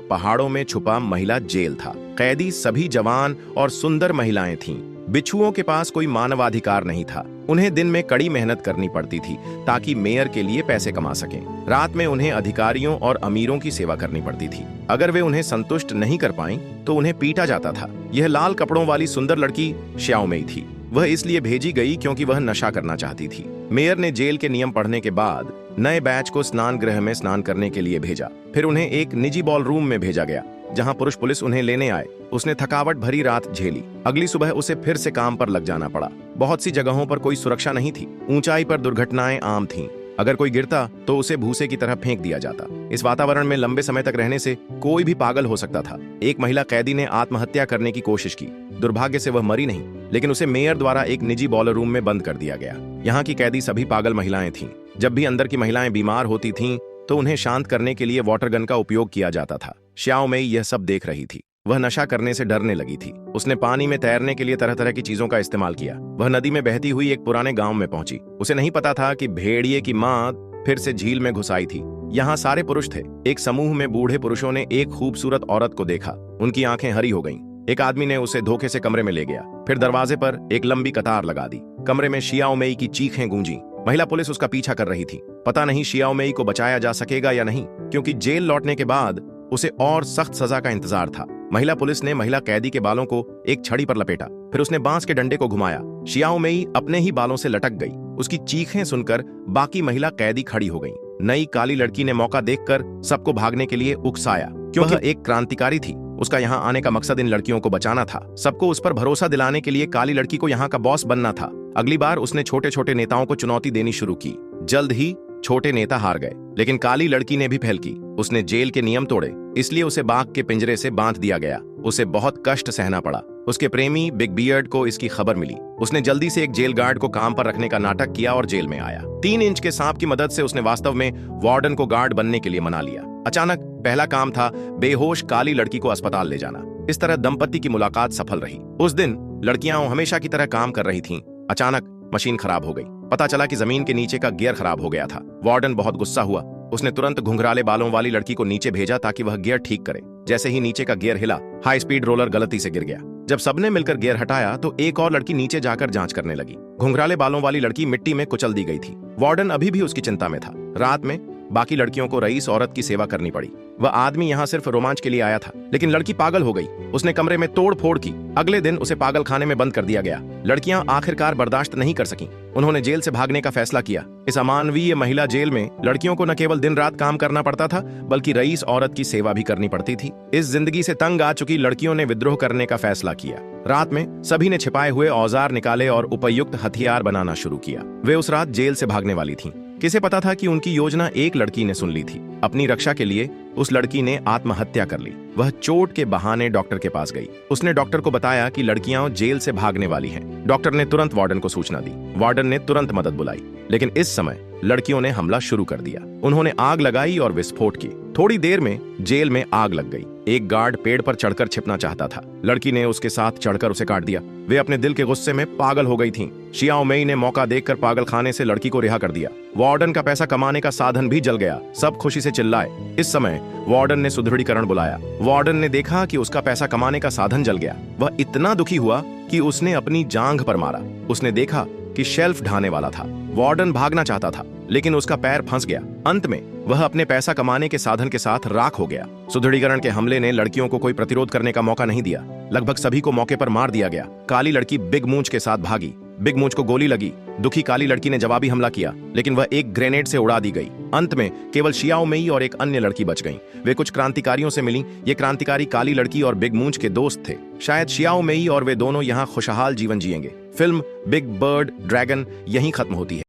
पहाड़ों में छुपा महिला जेल था। कैदी सभी जवान और सुंदर महिलाएं थीं। बिच्छुओं के पास कोई मानवाधिकार नहीं था। उन्हें दिन में कड़ी मेहनत करनी पड़ती थी ताकि मेयर के लिए पैसे कमा सकें। रात में उन्हें अधिकारियों और अमीरों की सेवा करनी पड़ती थी। अगर वे उन्हें संतुष्ट नहीं कर पाईं, तो उन्हें पीटा जाता था। यह लाल कपड़ों वाली सुंदर लड़की श्याओमेई थी। वह इसलिए भेजी गई क्योंकि वह नशा करना चाहती थी। मेयर ने जेल के नियम पढ़ने के बाद नए बैच को स्नान गृह में स्नान करने के लिए भेजा। फिर उन्हें एक निजी बॉल रूम में भेजा गया जहां पुरुष पुलिस उन्हें लेने आए। उसने थकावट भरी रात झेली। अगली सुबह उसे फिर से काम पर लग जाना पड़ा। बहुत सी जगहों पर कोई सुरक्षा नहीं थी। ऊंचाई पर दुर्घटनाएं आम थीं। अगर कोई गिरता तो उसे भूसे की तरह फेंक दिया जाता। इस वातावरण में लंबे समय तक रहने से कोई भी पागल हो सकता था। एक महिला कैदी ने आत्महत्या करने की कोशिश की। दुर्भाग्य से वह मरी नहीं, लेकिन उसे मेयर द्वारा एक निजी बॉलर रूम में बंद कर दिया गया। यहाँ की कैदी सभी पागल महिलाएं थीं। जब भी अंदर की महिलाएं बीमार होती थीं, तो उन्हें शांत करने के लिए वाटर गन का उपयोग किया जाता था। श्याओमेई यह सब देख रही थी। वह नशा करने से डरने लगी थी। उसने पानी में तैरने के लिए तरह तरह की चीजों का इस्तेमाल किया। वह नदी में बहती हुई एक पुराने गांव में पहुंची। उसे नहीं पता था कि भेड़िए की मां फिर से झील में घुस आई थी। यहाँ सारे पुरुष थे। एक समूह में बूढ़े पुरुषों ने एक खूबसूरत औरत को देखा। उनकी आंखें हरी हो गईं। एक आदमी ने उसे धोखे से कमरे में ले गया। फिर दरवाजे पर एक लंबी कतार लगा दी। कमरे में श्याओमेई की चीखें गूंजी। महिला पुलिस उसका पीछा कर रही थी। पता नहीं श्याओमेई को बचाया जा सकेगा या नहीं, क्योंकि जेल लौटने के बाद उसे और सख्त सजा का इंतजार था। महिला पुलिस ने महिला कैदी के बालों को एक छड़ी पर लपेटा। फिर उसने बांस के डंडे को घुमाया। श्याओमेई अपने ही बालों से लटक गई। उसकी चीखें सुनकर बाकी महिला कैदी खड़ी हो गईं। नई काली लड़की ने मौका देखकर सबको भागने के लिए उकसाया, क्योंकि वह एक क्रांतिकारी थी। उसका यहाँ आने का मकसद इन लड़कियों को बचाना था। सबको उस पर भरोसा दिलाने के लिए काली लड़की को यहाँ का बॉस बनना था। अगली बार उसने छोटे छोटे नेताओं को चुनौती देनी शुरू की। जल्द ही छोटे नेता हार गए, लेकिन काली लड़की ने भी पहल की। उसने जेल के नियम तोड़े, इसलिए उसे बाघ के पिंजरे से बांध दिया गया। उसे बहुत कष्ट सहना पड़ा। उसके प्रेमी बिग बियर्ड को इसकी खबर मिली। उसने जल्दी से एक जेल गार्ड को काम पर रखने का नाटक किया और जेल में आया। 3 इंच के सांप की मदद से उसने वास्तव में वार्डन को गार्ड बनने के लिए मना लिया। अचानक पहला काम था बेहोश काली लड़की को अस्पताल ले जाना। इस तरह दंपति की मुलाकात सफल रही। उस दिन लड़कियां हमेशा की तरह काम कर रही थीं। अचानक मशीन खराब हो गई। पता चला कि जमीन के नीचे का गियर खराब हो गया था। वार्डन बहुत गुस्सा हुआ। उसने तुरंत घुंघराले बालों वाली लड़की को नीचे भेजा ताकि वह गियर ठीक करे। जैसे ही नीचे का गियर हिला, हाई स्पीड रोलर गलती से गिर गया। जब सबने मिलकर गियर हटाया तो एक और लड़की नीचे जाकर जांच करने लगी। घुंघराले बालों वाली लड़की मिट्टी में कुचल दी गई थी। वार्डन अभी भी उसकी चिंता में था। रात में बाकी लड़कियों को रईस औरत की सेवा करनी पड़ी। वह आदमी यहाँ सिर्फ रोमांच के लिए आया था, लेकिन लड़की पागल हो गई। उसने कमरे में तोड़ फोड़ की। अगले दिन उसे पागल खाने में बंद कर दिया गया। लड़कियां आखिरकार बर्दाश्त नहीं कर सकीं। उन्होंने जेल से भागने का फैसला किया। इस अमानवीय महिला जेल में लड़कियों को न केवल दिन रात काम करना पड़ता था, बल्कि रईस औरत की सेवा भी करनी पड़ती थी। इस जिंदगी से तंग आ चुकी लड़कियों ने विद्रोह करने का फैसला किया। रात में सभी ने छिपाए हुए औजार निकाले और उपयुक्त हथियार बनाना शुरू किया। वे उस रात जेल से भागने वाली थीं। किसे पता था कि उनकी योजना एक लड़की ने सुन ली थी। अपनी रक्षा के लिए उस लड़की ने आत्महत्या कर ली। वह चोट के बहाने डॉक्टर के पास गई। उसने डॉक्टर को बताया कि लड़कियां जेल से भागने वाली हैं। डॉक्टर ने तुरंत वार्डन को सूचना दी। वार्डन ने तुरंत मदद बुलाई, लेकिन इस समय लड़कियों ने हमला शुरू कर दिया। उन्होंने आग लगाई और विस्फोट की। थोड़ी देर में जेल में आग लग गई। एक गार्ड पेड़ पर चढ़कर छिपना चाहता था। लड़की ने उसके साथ चढ़कर उसे काट दिया। वे अपने दिल के गुस्से में पागल हो गई थीं। श्याओमेई ने मौका देखकर पागल खाने से लड़की को रिहा कर दिया। वार्डन का पैसा कमाने का साधन भी जल गया। सब खुशी से चिल्लाए। इस समय वार्डन ने सुदृढ़ीकरण बुलाया। वार्डन ने देखा कि उसका पैसा कमाने का साधन जल गया। वह इतना दुखी हुआ कि उसने अपनी जांघ पर मारा। उसने देखा कि शेल्फ ढाने वाला था। वार्डन भागना चाहता था, लेकिन उसका पैर फंस गया। अंत में वह अपने पैसा कमाने के साधन के साथ राख हो गया। सुदृढ़ीकरण के हमले ने लड़कियों को कोई प्रतिरोध करने का मौका नहीं दिया। लगभग सभी को मौके पर मार दिया गया। काली लड़की बिग मूंछ के साथ भागी। बिग मूंछ को गोली लगी। दुखी काली लड़की ने जवाबी हमला किया, लेकिन वह एक ग्रेनेड से उड़ा दी गई। अंत में केवल श्याओमेई और एक अन्य लड़की बच गईं। वे कुछ क्रांतिकारियों से मिली। ये क्रांतिकारी काली लड़की और बिग मूंछ के दोस्त थे। शायद श्याओमेई और वे दोनों यहाँ खुशहाल जीवन जिएंगे। फिल्म बिग बर्ड ड्रैगन यहीं खत्म होती है।